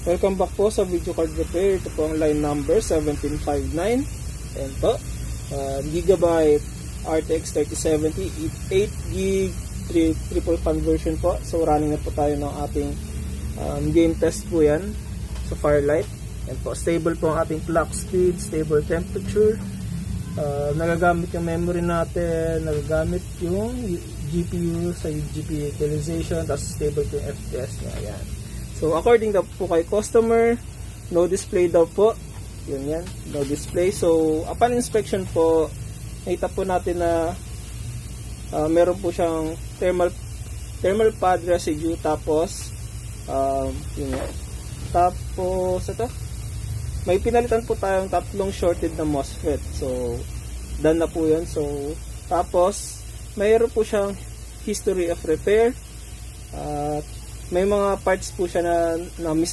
Welcome back po sa Video Card Repair. Ito po ang line number 1759. Ayan po. Gigabyte RTX 3070 8GB triple conversion po. So running na po tayo ng ating game test po yan sa Firelight. Ayan po. Stable po ang ating clock speed, stable temperature. Nagagamit yung memory natin, nagagamit yung GPU sa GPU utilization, tapos stable po yung FPS niya. Ayan. So according daw po kay customer, no display daw po. Yun yan, no display. So upon inspection po, nakita po natin na meron po siyang thermal pad residue, tapos yun yan. Tapos ito, may pinalitan po tayong tatlong shorted na MOSFET. So done na po yun. So tapos mayroon po siyang history of repair. May mga parts po siya na miss